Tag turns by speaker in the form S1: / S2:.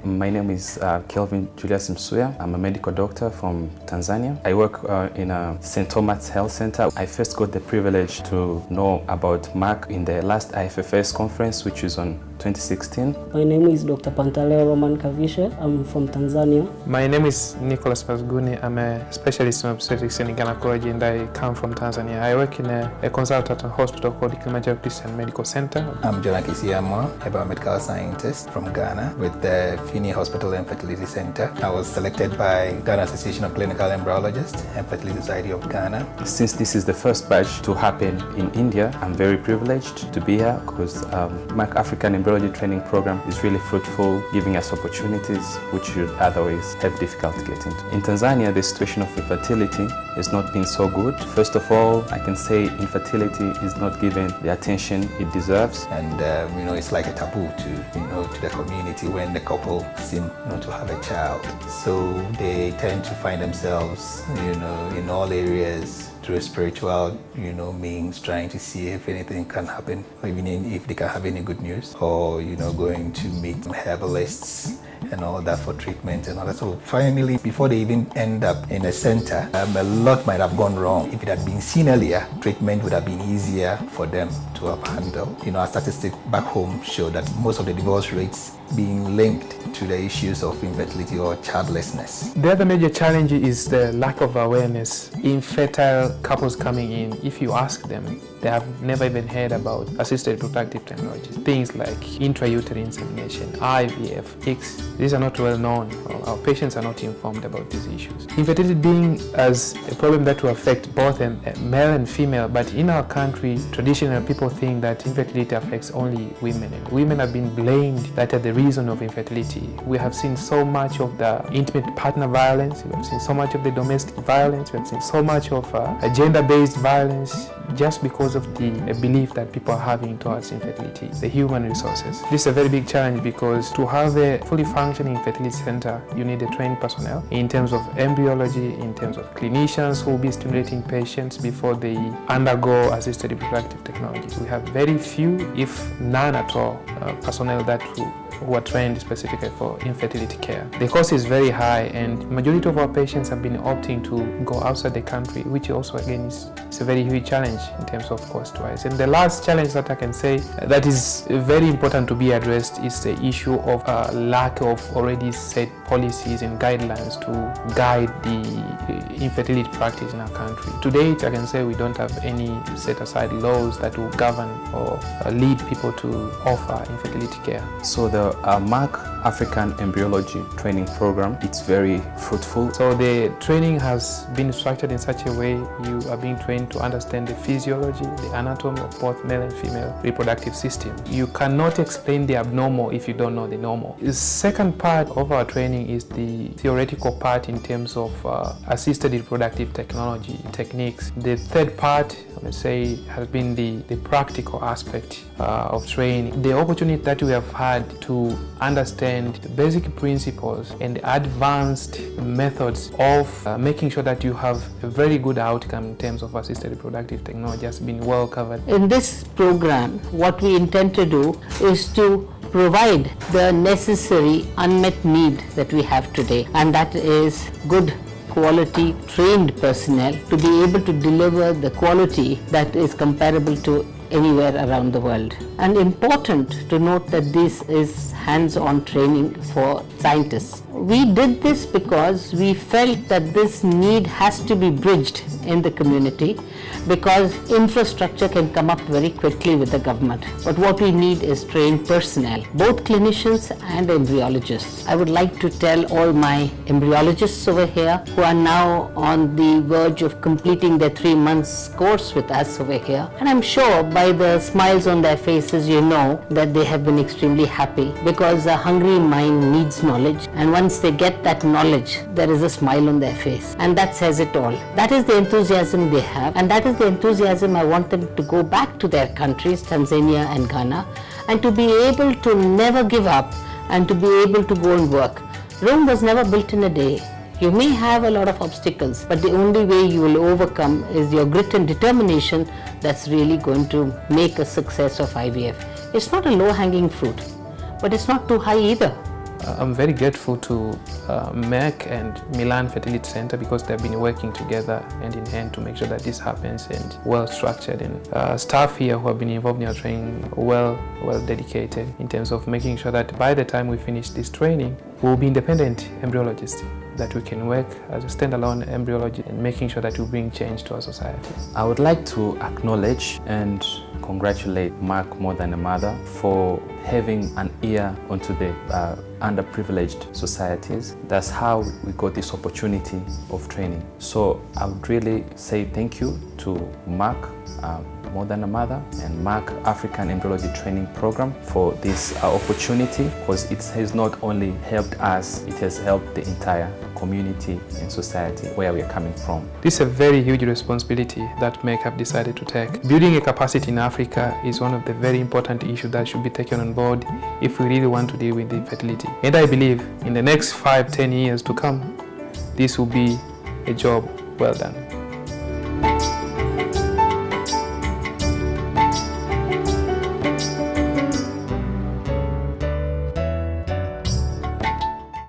S1: My name is Kelvin Julius Msuya. I'm a medical doctor from Tanzania. I work in a St. Thomas Health Center. I first got the privilege to know about MAC in the last IFFS conference, which was on 2016.
S2: My name is Dr. Pantaleo Roman Kavishe. I'm from Tanzania.
S3: My name is Nicholas Pasguni. I'm a specialist in obstetrics and gynecology, and I come from Tanzania. I work in a consultant hospital called Kilimanjaro Christian Medical Center.
S4: I'm Jonah Kisiamwa, a biomedical scientist from Ghana with the Fini Hospital and Fertility Center. I was selected by Ghana Association of Clinical Embryologists and Fertility Society of Ghana.
S1: Since this is the first batch to happen in India, I'm very privileged to be here because MAC African Embryology Training Program is really fruitful, giving us opportunities which you'd otherwise have difficulty getting to. In Tanzania, the situation of infertility has not been so good. First of all, I can say infertility is not given the attention it deserves.
S4: And it's like a taboo to the community when the couple seem not to have a child. So they tend to find themselves, in all areas through spiritual, means, trying to see if anything can happen, or even if they can have any good news, or, going to meet herbalists and all that for treatment and all that. So finally, before they even end up in a center, a lot might have gone wrong. If it had been seen earlier, treatment would have been easier for them to have handled. Our statistics back home show that most of the divorce rates being linked to the issues of infertility or childlessness.
S3: The other major challenge is the lack of awareness. Infertile couples coming in, if you ask them, they have never even heard about assisted reproductive technology. Things like intrauterine insemination, IVF, ICSI, these are not well known. Our patients are not informed about these issues. Infertility being as a problem that will affect both male and female, but in our country, traditionally people think that infertility affects only women. And women have been blamed that are the reason of infertility. We have seen so much of the intimate partner violence, we have seen so much of the domestic violence, we have seen so much of gender-based violence, just because of the belief that people are having towards infertility, the human resources. This is a very big challenge because to have a fully functioning fertility center, you need a trained personnel in terms of embryology, in terms of clinicians who will be stimulating patients before they undergo assisted reproductive technology. We have very few, if none at all, personnel who are trained specifically for infertility care. The cost is very high, and majority of our patients have been opting to go outside the country, which also again is a very huge challenge in terms of cost-wise. And the last challenge that I can say that is very important to be addressed is the issue of lack of already set policies and guidelines to guide the infertility practice in our country. To date, I can say we don't have any set-aside laws that will govern or lead people to offer infertility care.
S1: So the MAC African Embryology Training Program, it's very fruitful.
S3: So the training has been structured in such a way you are being trained to understand the physiology, the anatomy of both male and female reproductive system. You cannot explain the abnormal if you don't know the normal. The second part of our training is the theoretical part in terms of assisted reproductive technology techniques. The third part, I would say, has been the practical aspect of training. The opportunity that we have had to understand the basic principles and the advanced methods of making sure that you have a very good outcome in terms of assisted reproductive technology has been well covered.
S5: In this program, what we intend to do is to provide the necessary unmet need that we have today, and that is good quality trained personnel to be able to deliver the quality that is comparable to anywhere around the world. And important to note that this is hands-on training for scientists. We did this because we felt that this need has to be bridged in the community, because infrastructure can come up very quickly with the government. But what we need is trained personnel, both clinicians and embryologists. I would like to tell all my embryologists over here who are now on the verge of completing their 3 months course with us over here, and I'm sure by the smiles on their faces you know that they have been extremely happy, because a hungry mind needs knowledge, and once they get that knowledge, there is a smile on their face, and that says it all. That is the enthusiasm they have, and that is the enthusiasm I want them to go back to their countries, Tanzania and Ghana, and to be able to never give up and to be able to go and work. Rome was never built in a day. You may have a lot of obstacles, but the only way you will overcome is your grit and determination that's really going to make a success of IVF. It's not a low-hanging fruit, but it's not too high either.
S3: I'm very grateful to MEC and Milan Fertility Center because they've been working together hand in hand to make sure that this happens, and well structured, and staff here who have been involved in our training well dedicated in terms of making sure that by the time we finish this training, we'll be independent embryologists, that we can work as a standalone embryology and making sure that we bring change to our society.
S1: I would like to acknowledge and congratulate More-Than-a-Mother for having an ear onto the underprivileged societies. That's how we got this opportunity of training. So I would really say thank you to More-Than-a-Mother and African Embryology Training Program for this opportunity, because it has not only helped us, it has helped the entire community and society where we are coming from.
S3: This is a very huge responsibility that MEC have decided to take. Building a capacity in Africa is one of the very important issues that should be taken on board if we really want to deal with infertility. And I believe in the next 5-10 years to come, this will be a job well done.